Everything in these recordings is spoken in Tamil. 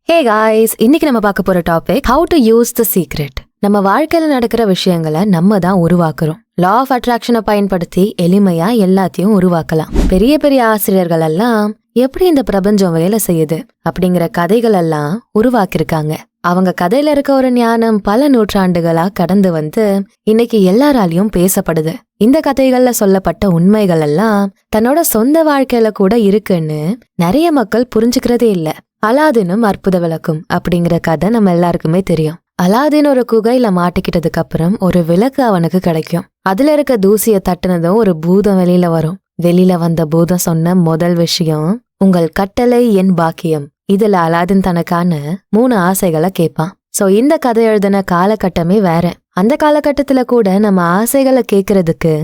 ஹே காய்ஸ், இன்னைக்கு நம்ம பார்க்க போற topic how to use the secret. நம்ம வாழ்க்கையில நடக்கிற விஷயங்களை நம்ம தான் உருவாக்குறோம். லா ஆஃப் அட்ராக்ஷனை பயன்படுத்தி எளிமையா எல்லாத்தையும் உருவாக்கலாம். பெரிய பெரிய ஆசிரியர்கள் எல்லாம் எப்படி இந்த பிரபஞ்சம் வேலை செய்யுது அப்படிங்கிற கதைகள் எல்லாம் உருவாக்கிருக்காங்க. அவங்க கதையில இருக்க ஒரு ஞானம் பல நூற்றாண்டுகளா கடந்து வந்து இன்னைக்கு எல்லாராலையும் பேசப்படுது. இந்த கதைகள்ல சொல்லப்பட்ட உண்மைகள் எல்லாம் தன்னோட சொந்த வாழ்க்கையில கூட இருக்குன்னு நிறைய மக்கள் புரிஞ்சுக்கிறதே இல்ல. அலாதீனும் அற்புத விளக்கும் அப்படிங்கிற கதை நம்ம எல்லாருக்குமே தெரியும். அலாதீன் ஒரு குகையில மாட்டிக்கிட்டதுக்கு அப்புறம் ஒரு விளக்கு அவனுக்கு கிடைக்கும். அதுல இருக்க தூசிய தட்டுனதும் ஒரு பூதம் வெளியில வரும். வெளியில வந்த பூதம் சொன்ன முதல் விஷயம், உங்கள் கட்டளை என் பாக்கியம். இதுல அலாதீன் தனக்கான 3 ஆசைகளை கேட்பான். சோ இந்த கதை எழுதின காலகட்டமே வேற. அந்த காலகட்டத்துல கூட நம்ம ஆசைகளை கேக்குறதுக்கு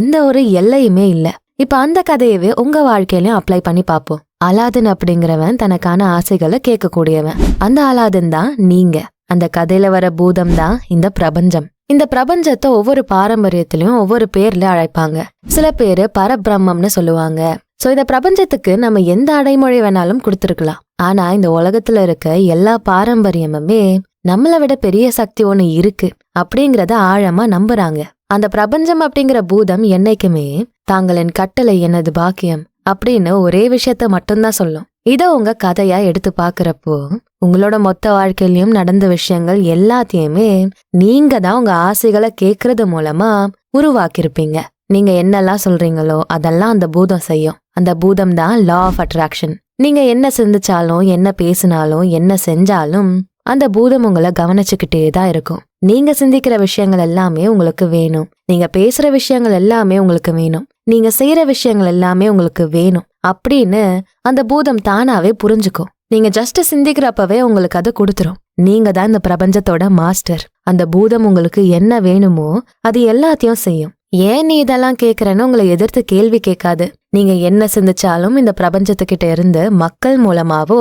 எந்த ஒரு எல்லையுமே இல்ல. இப்ப அந்த கதையவே உங்க வாழ்க்கையிலயும் அப்ளை பண்ணி பாப்போம். அலாதீன் அப்படிங்கிறவன் தனக்கான ஆசைகளை கேட்கக்கூடியவன். அந்த அலாதீன் தான் நீங்க. அந்த கதையில வர பூதம் தான் இந்த பிரபஞ்சம். இந்த பிரபஞ்சத்தை ஒவ்வொரு பாரம்பரியத்திலயும் ஒவ்வொரு பேர்ல அழைப்பாங்க. சில பேரு பரபிரம்மம்னு சொல்லுவாங்க. சோ இந்த பிரபஞ்சத்துக்கு நம்ம எந்த அடைமொழி வேணாலும் கொடுத்திருக்கலாம். ஆனா இந்த உலகத்துல இருக்க எல்லா பாரம்பரியமுமே நம்மளை விட பெரிய சக்தி ஒண்ணு இருக்கு அப்படிங்கறத ஆழமா நம்புறாங்க. அந்த பிரபஞ்சம் அப்படிங்கிற பூதம் என்னைக்குமே தாங்களின் கட்டளை எனது பாக்கியம் அப்படின்னு ஒரே விஷயத்த மட்டும்தான் சொல்லும். இத உங்க கதையா எடுத்து பாக்குறப்போ உங்களோட மொத்த வாழ்க்கையிலயும் நடந்த விஷயங்கள் எல்லாத்தையுமே நீங்க தான் உங்க ஆசைகளை கேக்குறது மூலமா உருவாக்கிருப்பீங்க. நீங்க என்னெல்லாம் சொல்றீங்களோ அதெல்லாம் அந்த பூதம் செய்யும். அந்த பூதம் தான் லா ஆஃப் அட்ராக்ஷன். நீங்க என்ன சிந்திச்சாலும் என்ன பேசினாலும் என்ன செஞ்சாலும் அந்த பூதம் உங்களை கவனிச்சுக்கிட்டே தான் இருக்கும். நீங்க சிந்திக்கிற விஷயங்கள் எல்லாமே உங்களுக்கு வேணும். நீங்க பேசுற விஷயங்கள் எல்லாமே உங்களுக்கு வேணும். நீங்க செய்யற விஷயங்கள் எல்லாமே உங்களுக்கு வேணும் அப்படின்னு அந்த பூதம் தானாவே புரிஞ்சுக்கும். நீங்க ஜஸ்ட் சிந்திக்கிறப்பவே உங்களுக்கு அதை கொடுத்துரும். நீங்க தான் இந்த பிரபஞ்சத்தோட மாஸ்டர். அந்த பூதம் உங்களுக்கு என்ன வேணுமோ அது எல்லாத்தையும் செய்யும். ஏன் நீ இதெல்லாம் கேக்குறன்னு உங்களை எதிர்த்து கேள்வி கேட்காது. நீங்க என்ன சிந்திச்சாலும் இந்த பிரபஞ்சத்துக்கிட்ட இருந்து மக்கள் மூலமாவோ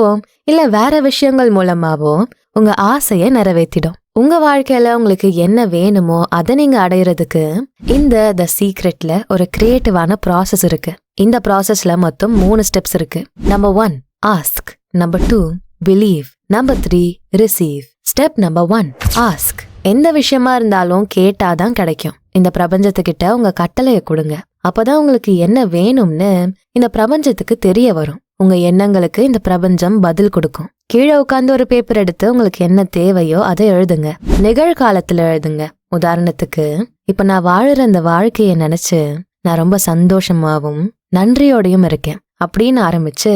இல்ல வேற விஷயங்கள் மூலமாவோ உங்க ஆசைய நிறைவேற்றிடும். உங்க வாழ்க்கையில உங்களுக்கு என்ன வேணுமோ அதை நீங்க அடையிறதுக்கு இந்த த சீக்ரெட்ல ஒரு கிரியேட்டிவான ப்ராசஸ் இருக்கு. இந்த ப்ராசஸ்ல மொத்தம் 3 ஸ்டெப்ஸ் இருக்கு. Number 1 ask, number 2 believe, number 3 receive. Step number 1 ask. எந்த விஷயமா இருந்தாலும் கேட்டாதான் கிடைக்கும். இந்த பிரபஞ்சத்துக்கிட்ட உங்க கட்டளைய கொடுங்க. அப்பதான் உங்களுக்கு என்ன வேணும்னு இந்த பிரபஞ்சத்துக்கு தெரிய வரும். உங்க எண்ணங்களுக்கு இந்த பிரபஞ்சம் பதில் கொடுக்கும். கீழே உட்கார்ந்து ஒரு பேப்பர் எடுத்து உங்களுக்கு என்ன தேவையோ அதை எழுதுங்க. நிகழ்காலத்துல எழுதுங்க. உதாரணத்துக்கு, இப்ப நான் வாழுற இந்த வாழ்க்கைய நினைச்சு நான் ரொம்ப சந்தோஷமாவும் நன்றியோடையும் இருக்கேன் அப்படின்னு ஆரம்பிச்சு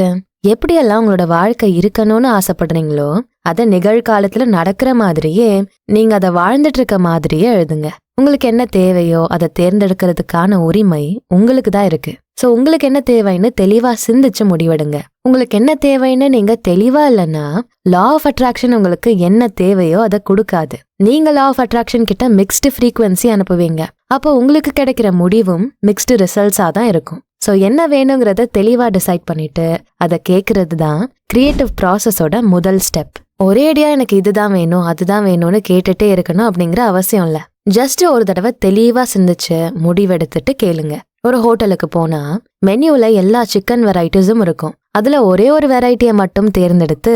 எப்படியெல்லாம் உங்களோட வாழ்க்கை இருக்கணும்னு ஆசைப்படுறீங்களோ அதை நிகழ்காலத்துல நடக்கிற மாதிரியே நீங்க அதை வாழ்ந்துட்டு இருக்க மாதிரியே எழுதுங்க. உங்களுக்கு என்ன தேவையோ அதை தேர்ந்தெடுக்கிறதுக்கான உரிமை உங்களுக்கு தான் இருக்கு. சோ உங்களுக்கு என்ன தேவைன்னு தெளிவா சிந்திச்சு முடிவெடுங்க. உங்களுக்கு என்ன தேவைன்னு நீங்க தெளிவா இல்லைன்னா லா ஆஃப் அட்ராக்ஷன் உங்களுக்கு என்ன தேவையோ அதை கொடுக்காது. நீங்க லா ஆஃப் அட்ராக்ஷன் கிட்ட மிக்ஸ்டு ஃப்ரீக்வன்சி அனுப்புவீங்க. அப்போ உங்களுக்கு கிடைக்கிற முடிவும் மிக்ஸ்டு ரிசல்ட்ஸா தான் இருக்கும். சோ என்ன வேணுங்கிறத தெளிவா டிசைட் பண்ணிட்டு அதை கேட்கறது தான் கிரியேட்டிவ் ப்ராசஸோட முதல் ஸ்டெப். ஒரேடியா எனக்கு இதுதான் வேணும் அதுதான் வேணும்னு கேட்டுட்டே இருக்கணும் அப்படிங்கிற அவசியம் இல்ல. ஜஸ்ட் ஒரு தடவை தெளிவா சிந்திச்சு முடிவெடுத்துட்டு கேளுங்க. ஒரு ஹோட்டலுக்கு போனா மெனுல எல்லா சிக்கன் வெரைட்டிஸும் இருக்கும். அதுல ஒரே ஒரு வெரைட்டியை மட்டும் தேர்ந்தெடுத்து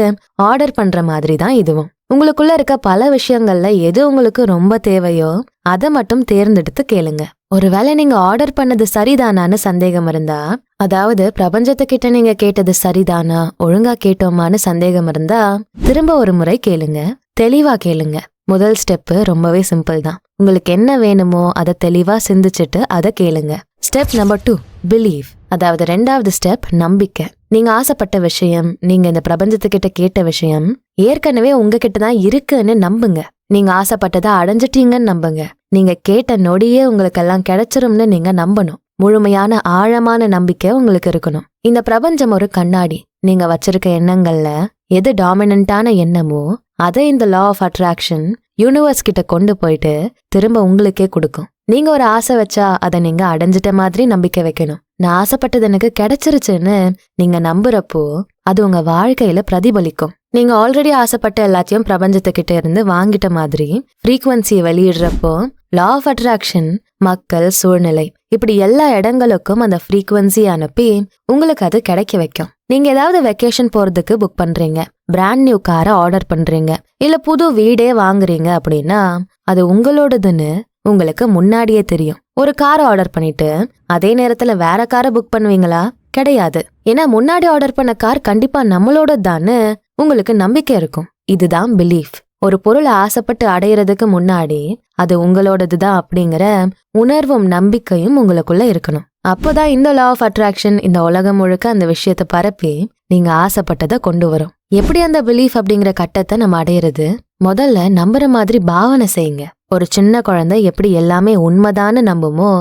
ஆர்டர் பண்ற மாதிரி தான் இதுவும். உங்களுக்குள்ள இருக்க பல விஷயங்கள்ல எது உங்களுக்கு ரொம்ப தேவையோ அதை மட்டும் தேர்ந்தெடுத்து கேளுங்க. ஒருவேளை நீங்க ஆர்டர் பண்ணது சரிதானான்னு சந்தேகம் இருந்தா, அதாவது பிரபஞ்சத்துக்கிட்ட நீங்க கேட்டது சரிதானா ஒழுங்கா கேட்டோமான்னு சந்தேகம் இருந்தா திரும்ப ஒரு முறை கேளுங்க. தெளிவா கேளுங்க. முதல் ஸ்டெப் ரொம்பவே சிம்பிள் தான். உங்களுக்கு என்ன வேணுமோ அதை தெளிவா சிந்திச்சுட்டு அதை கேளுங்க. Step number 2 believe. அதாவது 2வது ஸ்டெப் நம்பிக்கை. நீங்க ஆசைப்பட்ட விஷயம், நீங்க இந்த பிரபஞ்சத்துக்கிட்ட கேட்ட விஷயம் ஏற்கனவே உங்ககிட்ட தான் இருக்குன்னு நம்புங்க. நீங்க ஆசைப்பட்டதை அடைஞ்சிட்டீங்கன்னு நம்புங்க. நீங்க கேட்ட நொடியே உங்களுக்கு எல்லாம் கிடைச்சிரும்னு நீங்க நம்பணும். முழுமையான ஆழமான நம்பிக்கை உங்களுக்கு இருக்கணும். இந்த பிரபஞ்சம் ஒரு கண்ணாடி. நீங்க வச்சிருக்க எண்ணங்கள்ல எது டாமினன்டான எண்ணமோ அதை இந்த லா ஆஃப் அட்ராக்ஷன் யூனிவர்ஸ் கிட்ட கொண்டு போயிட்டு திரும்ப உங்களுக்கே கொடுக்கும். நீங்க ஒரு ஆசை வச்சா அதை நீங்க அடைஞ்சிட்ட மாதிரி நம்பிக்கை வைக்கணும். நான் ஆசைப்பட்டது எனக்கு கிடைச்சிருச்சுன்னு நீங்க நம்புறப்போ அது உங்க வாழ்க்கையில பிரதிபலிக்கும். நீங்க ஆல்ரெடி ஆசைப்பட்ட எல்லாத்தையும் பிரபஞ்சத்துக்கிட்ட இருந்து வாங்கிட்ட மாதிரி ஃப்ரீக்வன்சியை வெளியிடுறப்போ லா ஆஃப் அட்ராக்ஷன் மக்கள், சூழ்நிலை இப்படி எல்லா இடங்களுக்கும் அந்த ஃப்ரீக்வன்சி அனுப்பி உங்களுக்கு அது கிடைக்க வைக்கும். நீங்க ஏதாவது வெக்கேஷன் போறதுக்கு புக் பண்றீங்க, பிராண்ட் நியூ காரை ஆர்டர் பண்றீங்க, இல்ல புது வீடே வாங்குறீங்க அப்படின்னா அது உங்களோடதுன்னு உங்களுக்கு முன்னாடியே தெரியும். ஒரு காரை ஆர்டர் பண்ணிட்டு அதே நேரத்துல வேற காரை புக் பண்ணுவீங்களா? கிடையாது. ஏன்னா முன்னாடி ஆர்டர் பண்ண கார் கண்டிப்பா நம்மளோடதான்னு உங்களுக்கு நம்பிக்கை இருக்கும். இதுதான் பிலீஃப். ஒரு பொருளை ஆசைப்பட்டு அடையிறதுக்கு முன்னாடி அது உங்களோடதுதான் அப்படிங்கிற உணர்வும் நம்பிக்கையும் உங்களுக்குள்ள இருக்கணும். அப்போதான் இந்த லா ஆஃப் அட்ராக்ஷன் இந்த உலகம் முழுக்க அந்த விஷயத்தை பரப்பி நீங்க ஆசைப்பட்டதை கொண்டு வரும். எப்படி அந்த பிலீஃப் அப்படிங்கிற கட்டத்தை நம்ம அடையிறது? முதல்ல நம்புற மாதிரி பாவனை செய்யுங்க. ஒரு சின்ன குழந்தை எப்படி எல்லாமே உண்மைதான்னு நம்புமோ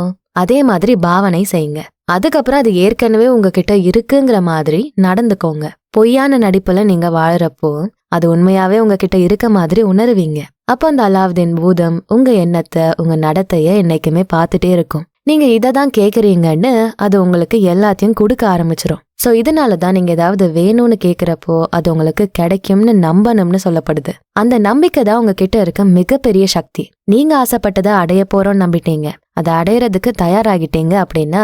அதே மாதிரி பாவனை செய்யுங்க. அதுக்கப்புறம் அது ஏற்கனவே உங்ககிட்ட இருக்குங்கிற மாதிரி நடந்துக்கோங்க. பொய்யான நடிப்புல நீங்க வாழறப்போ அது உண்மையாவே உங்ககிட்ட இருக்க மாதிரி உணருவீங்க. அப்ப அந்த அலாவுதீன் பூதம் உங்க எண்ணத்தை, உங்க நடத்தைய என்னைக்குமே பார்த்துட்டே இருக்கும். நீங்க இததான் கேக்குறீங்கன்னு அது உங்களுக்கு எல்லாத்தையும் கொடுக்க ஆரம்பிச்சிரும். சோ இதனாலதான் நீங்க ஏதாவது வேணும்னு கேக்குறப்போ அது உங்களுக்கு கிடைக்கும்னு நம்பணும்னு சொல்லப்படுது. அந்த நம்பிக்கை தான் உங்ககிட்ட இருக்க மிகப்பெரிய சக்தி. நீங்க ஆசைப்பட்டதை அடைய போறோம்னு நம்பிட்டீங்க, அதை அடையறதுக்கு தயாராகிட்டீங்க அப்படின்னா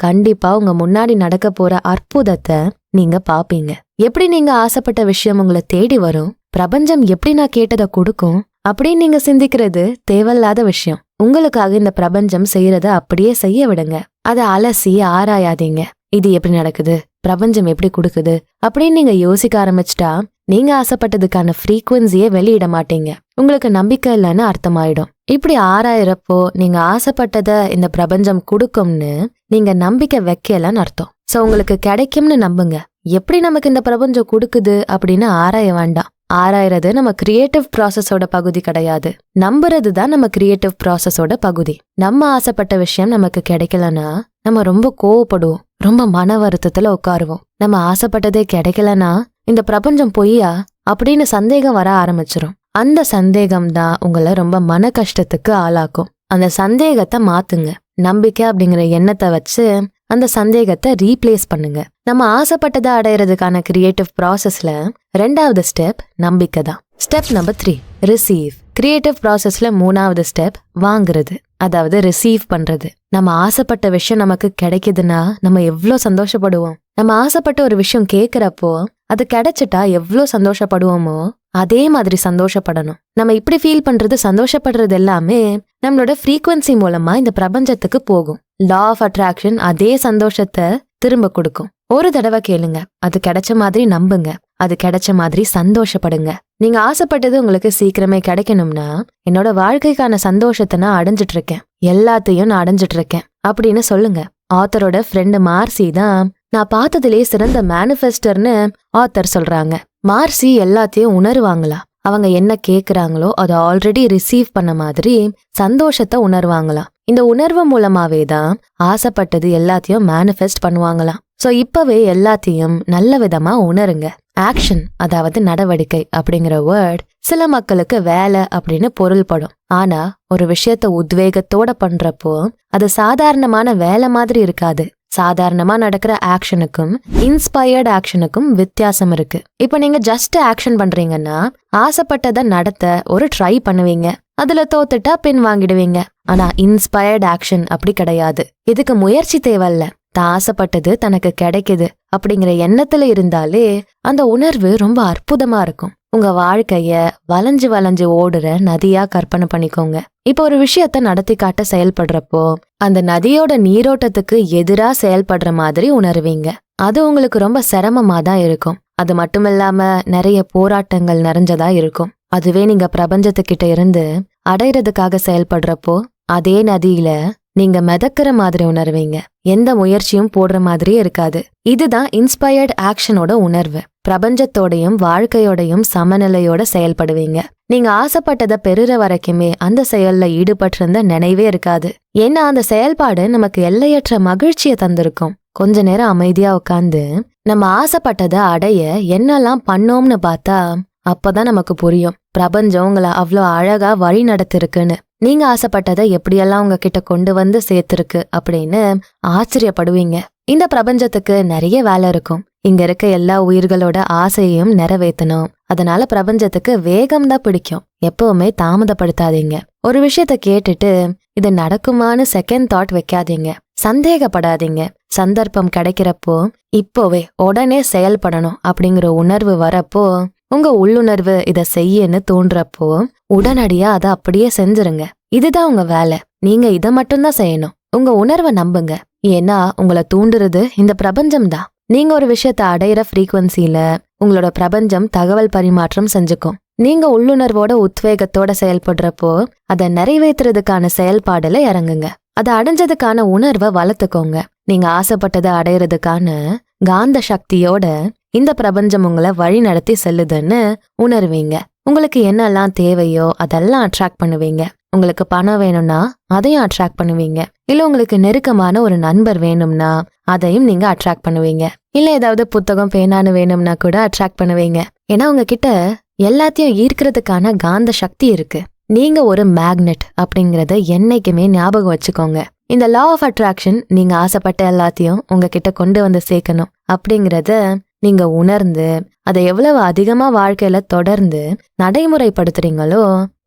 கண்டிப்பா உங்க முன்னாடி நடக்க போற அற்புதத்தை நீங்க பாப்பீங்க. எப்படி நீங்க ஆசைப்பட்ட விஷயம் உங்களை தேடி வரும், பிரபஞ்சம் எப்படி நான் கேட்டதை கொடுக்கும் அப்படின்னு நீங்க சிந்திக்கிறது தேவையில்லாத விஷயம். உங்களுக்காக இந்த பிரபஞ்சம் செய்யறத அப்படியே செய்ய விடுங்க. அதை அலசி ஆராயாதீங்க. இது எப்படி நடக்குது, பிரபஞ்சம் எப்படி கொடுக்குது அப்படின்னு நீங்க யோசிக்க ஆரம்பிச்சிட்டா நீங்க ஆசைப்பட்டதுக்கான ஃப்ரீக்வன்சியே வெளியிட மாட்டீங்க. உங்களுக்கு நம்பிக்கை இல்லைன்னு அர்த்தமாயிடும். இப்படி ஆராயிரப்போ நீங்க ஆசைப்பட்டதை இந்த பிரபஞ்சம் கொடுக்கும்னு நீங்க நம்பிக்கை வைக்கலன்னு அர்த்தம். சோ உங்களுக்கு கிடைக்கும்னு நம்புங்க. எப்படி நமக்கு இந்த பிரபஞ்சம் கொடுக்குது அப்படின்னு ஆராய வேண்டாம். ஆராயறது நம்ம கிரியேட்டிவ் ப்ராசஸோட பகுதி கிடையாது. நம்புறது தான் நம்ம கிரியேட்டிவ் ப்ராசஸோட பகுதி. நம்ம ஆசைப்பட்ட விஷயம் நமக்கு கிடைக்கலன்னா நம்ம ரொம்ப கோவப்படுவோம், ரொம்ப மன வருத்தத்துல உட்காருவோம். நம்ம ஆசைப்பட்டதே கிடைக்கலன்னா இந்த பிரபஞ்சம் பொய்யா அப்படின்னு சந்தேகம் வர ஆரம்பிச்சிரும். அந்த சந்தேகம் தான் உங்களை ரொம்ப மன கஷ்டத்துக்கு ஆளாக்கும். அந்த சந்தேகத்தை மாத்துங்க. நம்பிக்கை அப்படிங்கிற எண்ணத்தை வச்சு அந்த சந்தேகத்தை ரீப்ளேஸ் பண்ணுங்க. நம்ம ஆசைப்பட்டதை அடையிறதுக்கான கிரியேட்டிவ் ப்ராசஸ்ல 2வது ஸ்டெப் நம்பிக்கை தான். Step number 3 receive. கிரியேட்டிவ் ப்ராசஸ்ல 3வது ஸ்டெப் வாங்குறது, அதாவது ரிசீவ் பண்றது. நம்ம ஆசைப்பட்ட விஷயம் நமக்கு கிடைக்குதுன்னா நம்ம எவ்வளோ சந்தோஷப்படுவோம். நம்ம ஆசைப்பட்ட ஒரு விஷயம் கேட்கிறப்போ அது கிடைச்சிட்டா எவ்வளோ சந்தோஷப்படுவோமோ அதே மாதிரி சந்தோஷப்படணும். நம்ம இப்படி ஃபீல் பண்றது, சந்தோஷப்படுறது எல்லாமே நம்மளோட ஃப்ரீக்வன்சி மூலமா இந்த பிரபஞ்சத்துக்கு போகும். லா ஆஃப் அட்ராக்ஷன் அதே சந்தோஷத்தை திரும்ப கொடுக்கும். ஒரு தடவை கேளுங்க, அது கிடைச்ச மாதிரி நம்புங்க, அது கிடைச்ச மாதிரி சந்தோஷப்படுங்க. நீங்க ஆசைப்பட்டது உங்களுக்கு சீக்கிரமே கிடைக்கணும்னா என்னோட வாழ்க்கைக்கான சந்தோஷத்தை நான் அடைஞ்சிட்டு இருக்கேன், எல்லாத்தையும் நான் அடைஞ்சிட்டு இருக்கேன் அப்படின்னு சொல்லுங்க. ஆத்தரோட ஃப்ரெண்டு மார்சி தான் நான் பார்த்ததுலேயே சிறந்த மேனிஃபெஸ்டர்னு ஆத்தர் சொல்றாங்க. மார்சி எல்லாத்தையும் உணர்வாங்களா. அவங்க என்ன கேக்குறாங்களோ அதை ஆல்ரெடி ரிசீவ் பண்ண மாதிரி சந்தோஷத்தை உணர்வாங்களாம். இந்த உணர்வு மூலமாவே தான் ஆசைப்பட்டது எல்லாத்தையும் மேனிஃபெஸ்ட் பண்ணுவாங்களாம். சோ இப்பவே எல்லாத்தையும் நல்ல விதமா உணருங்க. ஆக்ஷன், அதாவது நடவடிக்கை அப்படிங்கிற வேர்ட் சில மக்களுக்கு வேலை அப்படின்னு பொருள்படும். ஆனா ஒரு விஷயத்த உத்வேகத்தோட பண்றப்போ அது சாதாரணமான வேலை மாதிரி இருக்காது. சாதாரணமா நடக்கிற ஆக்ஷனுக்கும் இன்ஸ்பயர்ட் ஆக்ஷனுக்கும் வித்தியாசம் இருக்கு. இப்ப நீங்க ஜஸ்ட் ஆக்ஷன் பண்றீங்கன்னா ஆசைப்பட்டதை நடத்த ஒரு ட்ரை பண்ணுவீங்க, அதுல தோத்துட்டா பின் வாங்கிடுவீங்க. ஆனா இன்ஸ்பயர்ட் ஆக்ஷன் அப்படி கிடையாது. இதுக்கு முயற்சி தேவையில்ல. தான் ஆசைப்பட்டது தனக்கு கிடைக்குது அப்படிங்கிற எண்ணத்துல இருந்தாலே அந்த உணர்வு ரொம்ப அற்புதமா இருக்கும். உங்க வாழ்க்கைய வளைஞ்சு வளைஞ்சு ஓடுற நதியா கற்பனை பண்ணிக்கோங்க. இப்ப ஒரு விஷயத்த நடத்தி காட்ட செயல்படுறப்போ அந்த நதியோட நீரோட்டத்துக்கு எதிரா செயல்படுற மாதிரி உணர்வீங்க. அது உங்களுக்கு ரொம்ப சிரமமா தான் இருக்கும். அது மட்டும் இல்லாம நிறைய போராட்டங்கள் நிறைஞ்சதா இருக்கும். அதுவே நீங்க பிரபஞ்சத்துக்கிட்ட இருந்து அடையிறதுக்காக செயல்படுறப்போ அதே நதியில நீங்க மிதக்கிற மாதிரி உணர்வீங்க. எந்த முயற்சியும் போடுற மாதிரியே இருக்காது. இதுதான் இன்ஸ்பயர்ட் ஆக்ஷனோட உணர்வு. பிரபஞ்சத்தோடையும் வாழ்க்கையோடையும் சமநிலையோட செயல்படுவீங்க. நீங்க ஆசைப்பட்டதை பெறுற வரைக்குமே அந்த செயல்ல ஈடுபட்டிருந்த நினைவே இருக்காது. ஏன்னா அந்த செயல்பாடு நமக்கு எல்லையற்ற மகிழ்ச்சியை தந்திருக்கும். கொஞ்ச நேரம் அமைதியா உட்காந்து நம்ம ஆசைப்பட்டதை அடைய என்னெல்லாம் பண்ணோம்னு பார்த்தா அப்பதான் நமக்கு புரியும் பிரபஞ்சம் உங்களை அவ்வளோ அழகா வழி நடத்திருக்குன்னு. நீங்க ஆசைப்பட்டதை எப்படியெல்லாம் உங்ககிட்ட கொண்டு வந்து சேர்த்திருக்கு அப்படின்னு ஆச்சரியப்படுவீங்க. இந்த பிரபஞ்சத்துக்கு நிறைய வேலை இருக்கும். இங்க இருக்க எல்லா உயிர்களோட ஆசையையும் நிறைவேற்றணும். அதனால பிரபஞ்சத்துக்கு வேகம்தான் பிடிக்கும். எப்பவுமே தாமதப்படுத்தாதீங்க. ஒரு விஷயத்த கேட்டுட்டு இது நடக்குமான்னு செகண்ட் தாட் வைக்காதீங்க. சந்தேகப்படாதீங்க. சந்தர்ப்பம் கிடைக்கிறப்போ இப்போவே உடனே செயல்படணும் அப்படிங்கிற உணர்வு வரப்போ, உங்க உள்ளுணர்வு இத செய்யன்னு தோன்றப்போ உடனடியா அதை அப்படியே செஞ்சிருங்க. இதுதான் உங்க வேலை. நீங்க இத மட்டும்தான் செய்யணும். உங்க உணர்வை நம்புங்க. ஏன்னா உங்களை தூண்டுறது இந்த பிரபஞ்சம் தான். நீங்க ஒரு விஷயத்த அடையிற ஃப்ரீக்வன்சில உங்களோட பிரபஞ்சம் தகவல் பரிமாற்றம் செஞ்சுக்கும். நீங்க உள்ளுணர்வோட உத்வேகத்தோட செயல்படுறப்போ அதை நிறைவேற்றுறதுக்கான செயல்பாடுல இறங்குங்க. அதை அடைஞ்சதுக்கான உணர்வை வளர்த்துக்கோங்க. நீங்க ஆசைப்பட்டதை அடையிறதுக்கான காந்த சக்தியோட இந்த பிரபஞ்சம் உங்களை வழி நடத்தி செல்லுதுன்னு உணர்வீங்க. உங்களுக்கு என்னெல்லாம் தேவையோ அதெல்லாம் அட்ராக்ட் பண்ணுவீங்க. உங்களுக்கு பணம் வேணும்னா அதையும் அட்ராக்ட் பண்ணுவீங்க. இல்ல உங்களுக்கு நெருக்கமான ஒரு நண்பர் வேணும்னா அதையும் நீங்க அட்ராக்ட் பண்ணுவீங்க. இல்ல ஏதாவது புத்தகம் பேனான்னு வேணும்னா கூட அட்ராக்ட் பண்ணுவீங்க. ஏன்னா உங்ககிட்ட எல்லாத்தையும் ஈர்க்கிறதுக்கான காந்த சக்தி இருக்கு. நீங்க ஒரு மேக்னெட் அப்படிங்கறத என்னைக்குமே ஞாபகம் வச்சுக்கோங்க. இந்த லா ஆஃப் அட்ராக்ஷன் நீங்க ஆசைப்பட்ட எல்லாத்தையும் உங்ககிட்ட கொண்டு வந்து சேர்க்கணும் அப்படிங்கறத நீங்க உணர்ந்து அதை எவ்வளவு அதிகமா வாழ்க்கையில தொடர்ந்து நடைமுறைப்படுத்துறீங்களோ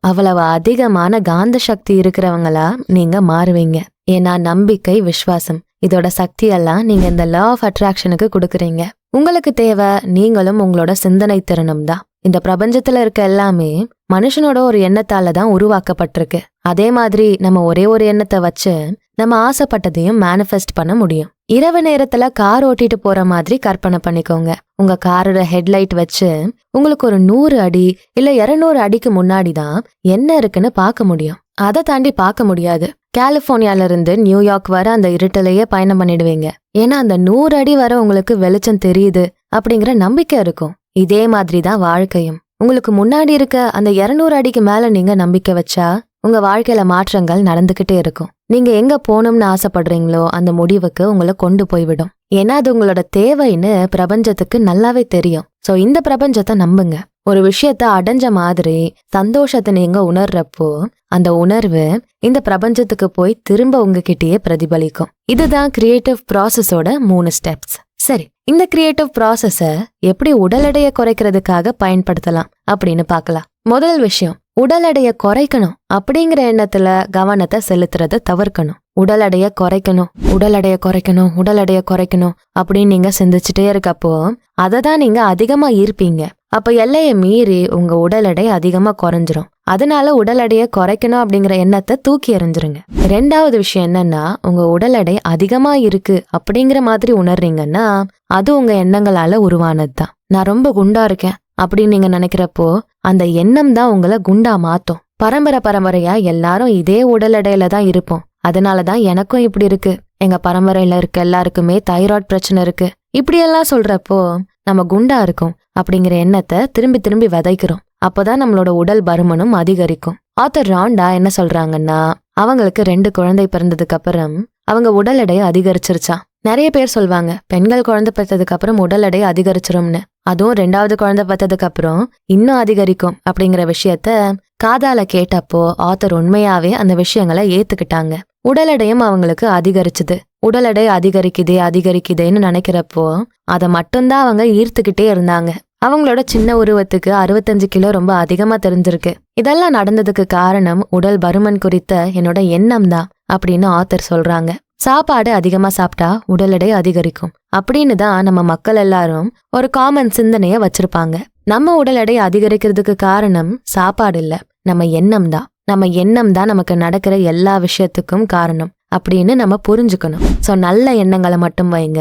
அவ்வளவு அதிகமான காந்த சக்தி இருக்கிறவங்களா நீங்க மாறுவீங்க. ஏன்னா நம்பிக்கை, விசுவாசம் இதோட சக்தியெல்லாம் நீங்க இந்த லா ஆஃப் அட்ராக்ஷனுக்கு கொடுக்குறீங்க. உங்களுக்கு தேவை நீங்களும் உங்களோட சிந்தனை திறனும் தான். இந்த பிரபஞ்சத்துல இருக்க எல்லாமே மனுஷனோட ஒரு எண்ணத்தால தான் உருவாக்கப்பட்டிருக்கு. அதே மாதிரி நம்ம ஒரே ஒரு எண்ணத்தை வச்சு நம்ம ஆசைப்பட்டதையும் மேனிஃபெஸ்ட் பண்ண முடியும். இரவு நேரத்துல கார் ஓட்டிட்டு போற மாதிரி கற்பனை பண்ணிக்கோங்க. உங்க காரோட ஹெட்லைட் வச்சு உங்களுக்கு ஒரு 100 அடி இல்ல 200 அடிக்கு முன்னாடி தான் என்ன இருக்குன்னு பார்க்க முடியும். அதை தாண்டி பார்க்க முடியாது. கலிபோர்னியால இருந்து நியூயார்க் வர அந்த இருட்டிலேயே பயணம் பண்ணிடுவீங்க. ஏன்னா அந்த 100 அடி வர உங்களுக்கு வெளிச்சம் தெரியுது அப்படிங்கிற நம்பிக்கை இருக்கும். இதே மாதிரிதான் வாழ்க்கையும். உங்களுக்கு முன்னாடி இருக்க அந்த 200 அடிக்கு மேல நீங்க நம்பிக்கை வச்சா உங்க வாழ்க்கையில மாற்றங்கள் நடந்துகிட்டே இருக்கும். நீங்க எங்க போகணும்னு ஆசைப்படுறீங்களோ அந்த முடிவுக்கு உங்களை கொண்டு போய்விடும். ஏன்னா அது உங்களோட தேவைன்னு பிரபஞ்சத்துக்கு நல்லாவே தெரியும். சோ இந்த பிரபஞ்சத்தை நம்புங்க. ஒரு விஷயத்த அடைஞ்ச மாதிரி சந்தோஷத்தை நீங்க உணர்றப்போ அந்த உணர்வு இந்த பிரபஞ்சத்துக்கு போய் திரும்ப உங்ககிட்டயே பிரதிபலிக்கும். இதுதான் கிரியேட்டிவ் ப்ராசஸோட 3 ஸ்டெப்ஸ். சரி, இந்த கிரியேட்டிவ் ப்ராசஸ எப்படி உடல் எடையை குறைக்கிறதுக்காக பயன்படுத்தலாம் அப்படின்னு பார்க்கலாம். முதல் விஷயம், உடல் எடையை குறைக்கணும் அப்படிங்கிற எண்ணத்துல கவனத்தை செலுத்துறத தவிர்க்கணும். உடல் எடையை குறைக்கணும், உடல் எடையை குறைக்கணும், உடல் எடையை குறைக்கணும் அப்படின்னு நீங்க சிந்திச்சுட்டே இருக்கப்போ அதை தான் நீங்க அதிகமா ஈர்ப்பீங்க. அப்ப எல்லையை மீறி உங்க உடல் எடை அதிகமா குறைஞ்சிரும். அதனால உடல் எடையை குறைக்கணும் அப்படிங்கிற எண்ணத்தை தூக்கி எறிஞ்சிருங்க. 2வது விஷயம் என்னன்னா, உங்க உடல் எடை அதிகமா இருக்கு அப்படிங்கிற மாதிரி உணர்றீங்கன்னா அது உங்க எண்ணங்களால உருவானது தான். நான் ரொம்ப குண்டா இருக்கேன் அப்படின்னு நீங்க நினைக்கிறப்போ அந்த எண்ணம் தான் உங்களை குண்டா மாத்தும். பரம்பரையா எல்லாரும் இதே உடல் எடையில தான் இருப்போம். அதனாலதான் எனக்கும் இப்படி இருக்கு, எங்க பரம்பரையில இருக்க எல்லாருக்குமே தைராய்டு பிரச்சனை இருக்கு இப்படியெல்லாம் சொல்றப்போ நம்ம குண்டா இருக்கும் அப்படிங்கிற எண்ணத்தை திரும்பி திரும்பி விதைக்கிறோம். அப்பதான் நம்மளோட உடல் பருமனும் அதிகரிக்கும். ஆத்தர் ராண்டா என்ன சொல்றாங்கன்னா, அவங்களுக்கு 2 குழந்தை பிறந்ததுக்கு அப்புறம் அவங்க உடல் எடையை அதிகரிச்சிருச்சான். நிறைய பேர் சொல்வாங்க பெண்கள் குழந்தை பெற்றதுக்கு அப்புறம் உடல் எடை அதிகரிச்சிரும்னு. அதுவும் 2வது குழந்தை பெற்றதுக்கு அப்புறம் இன்னும் அதிகரிக்கும் அப்படிங்கிற விஷயத்த காதால கேட்டப்போ ஆத்தர் உண்மையாவே அந்த விஷயங்களை ஏத்துக்கிட்டாங்க. உடல் எடையும் அவங்களுக்கு அதிகரிச்சுது. உடல் எடை அதிகரிக்குதேன்னு நினைக்கிறப்போ அதை மட்டும்தான் அவங்க ஈர்த்துக்கிட்டே இருந்தாங்க. அவங்களோட சின்ன உருவத்துக்கு 65 கிலோ ரொம்ப அதிகமா தெரிஞ்சிருக்கு. இதெல்லாம் நடந்ததுக்கு காரணம் உடல் பருமன் குறித்த என்னோட எண்ணம் தான் அப்படின்னு ஆத்தர் சொல்றாங்க. சாப்பாடு அதிகமா சாப்பிட்டா உடல் எடை அதிகரிக்கும் அப்படின்னு தான் நம்ம மக்கள் எல்லாரும் ஒரு காமன் சிந்தனைய வச்சிருப்பாங்க. நம்ம உடல் எடை அதிகரிக்கிறதுக்கு காரணம் சாப்பாடு இல்ல, நம்ம எண்ணம் தான். நம்ம எண்ணம் தான் நமக்கு நடக்கிற எல்லா விஷயத்துக்கும் காரணம் அப்படின்னு நம்ம புரிஞ்சுக்கணும். சோ நல்ல எண்ணங்களை மட்டும் வைங்க,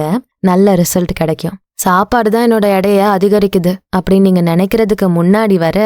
நல்ல ரிசல்ட் கிடைக்கும். சாப்பாடு தான் என்னோட எடையை அதிகரிக்குது அப்படின்னு நீங்க நினைக்கிறதுக்கு முன்னாடி வர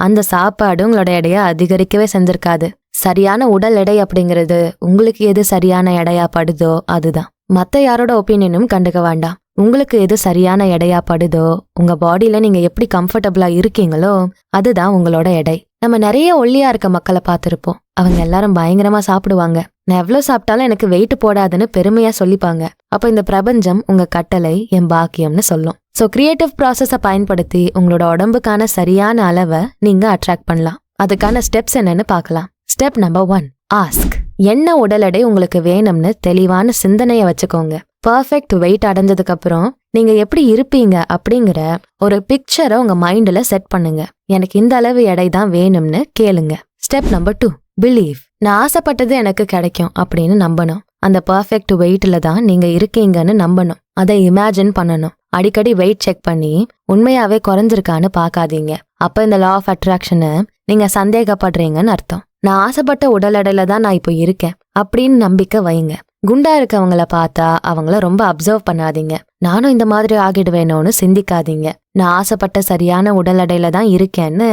அந்த சாப்பாடு உங்களோட எடையை அதிகரிக்கவே செஞ்சிருக்காது. சரியான உடல் எடை அப்படிங்கிறது உங்களுக்கு எது சரியான எடையா படுதோ அதுதான். மத்த யாரோட ஒப்பீனியனும் கண்டுக்க வேண்டாம். உங்களுக்கு எது சரியான எடையா படுதோ, உங்க பாடியில நீங்க எப்படி கம்ஃபர்டபுளா இருக்கீங்களோ அதுதான் உங்களோட எடை. நம்ம நிறைய ஒல்லியா இருக்க மக்களை பார்த்திருப்போம். அவங்க எல்லாரும் பயங்கரமா சாப்பிடுவாங்க. நான் எவ்வளவு சாப்பிட்டாலும் எனக்கு வெயிட் போடாதுன்னு பெருமையா சொல்லிப்பாங்க. அப்ப இந்த பிரபஞ்சம் உங்க கட்டளை என் பாக்கியம்னு சொல்லும். சோ கிரியேட்டிவ் ப்ராசஸ பயன்படுத்தி உங்களோட உடம்புக்கான சரியான அளவை நீங்க அட்ராக்ட் பண்ணலாம். அதுக்கான ஸ்டெப்ஸ் என்னன்னு பார்க்கலாம். Step number 1, ask. என்ன உடல் எடை உங்களுக்கு வேணும்னு தெளிவான சிந்தனைய வச்சுக்கோங்க. பர்ஃபெக்ட் வெயிட் அடைஞ்சதுக்கு அப்புறம் நீங்க எப்படி இருப்பீங்க அப்படிங்கிற ஒரு பிக்சரை உங்க மைண்ட்ல செட் பண்ணுங்க. எனக்கு இந்த அளவு எடை தான் வேணும்னு கேளுங்க. Step number 2, believe. நான் ஆசைப்பட்டது எனக்கு கிடைக்கும் அப்படின்னு நம்பணும். அந்த பர்ஃபெக்ட் வெயிட்ல தான் நீங்க இருக்கீங்கன்னு நம்பணும். அதை இமேஜின் பண்ணணும். அடிக்கடி வெயிட் செக் பண்ணி உண்மையாவே குறைஞ்சிருக்கான்னு பார்க்காதீங்க. அப்ப இந்த லா ஆஃப் அட்ராக்ஷனை நீங்க சந்தேகப்படுறீங்கன்னு அர்த்தம். நான் ஆசைப்பட்ட உடல் எடையில தான் நான் இப்போ இருக்கேன் அப்படின்னு நம்பிக்கை வைங்க. குண்டா இருக்கவங்கள பார்த்தா அவங்கள ரொம்ப அப்சர்வ் பண்ணாதீங்க. நானும் இந்த மாதிரி ஆகிடுவேணும்னு சிந்திக்காதீங்க. நான் ஆசைப்பட்ட சரியான உடல் எடையில தான் இருக்கேன்னு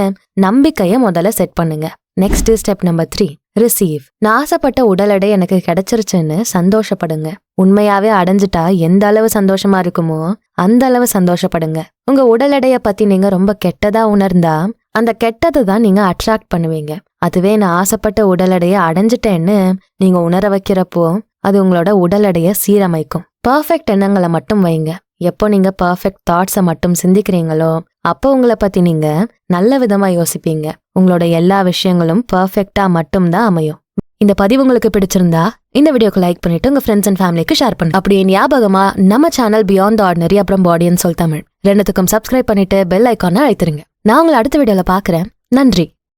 நம்பிக்கைய முதல்ல செட் பண்ணுங்க. Next step number 3, receive. நான் ஆசைப்பட்ட உடல் எடை எனக்கு கிடைச்சிருச்சுன்னு சந்தோஷப்படுங்க. உண்மையாவே அடைஞ்சிட்டா எந்த அளவு சந்தோஷமா இருக்குமோ அந்த அளவு சந்தோஷப்படுங்க. உங்க உடல் எடைய பத்தி நீங்க ரொம்ப கெட்டதா உணர்ந்தா அந்த கெட்டதை தான் நீங்க அட்ராக்ட் பண்ணுவீங்க. அதுவே நான் ஆசைப்பட்ட உடல் எடைய அடைஞ்சிட்டேன்னு நீங்க உணர வைக்கிறப்போ அது உங்களோட உடல் எடைய சீரமைக்கும். பர்ஃபெக்ட் எண்ணங்களை மட்டும் வைங்க. எப்போ நீங்க பர்ஃபெக்ட் தாட்ஸை மட்டும் சிந்திக்கிறீங்களோ அப்போ உங்களை பத்தி நீங்க நல்ல விதமா யோசிப்பீங்க. உங்களோட எல்லா விஷயங்களும் பர்ஃபெக்டா மட்டும்தான் அமையும். இந்த பதிவு உங்களுக்கு பிடிச்சிருந்தா இந்த வீடியோக்கு லைக் பண்ணிட்டு உங்க ஃப்ரெண்ட்ஸ் அண்ட் ஃபேமிலிக்கு ஷேர் பண்ணுங்க. அப்படியே ஞாபகமா நம்ம சேனல் பியாண்ட் தி ஆர்டினரி அப்புறம் பாடி அண்ட் சோல் தமிழ் ரெண்டுத்துக்கும் சப்ஸ்கிரைப் பண்ணிட்டு பெல் ஐக்கானை அழுத்திருங்க. நான் உங்களை அடுத்த வீடியோல பாக்குறேன். நன்றி.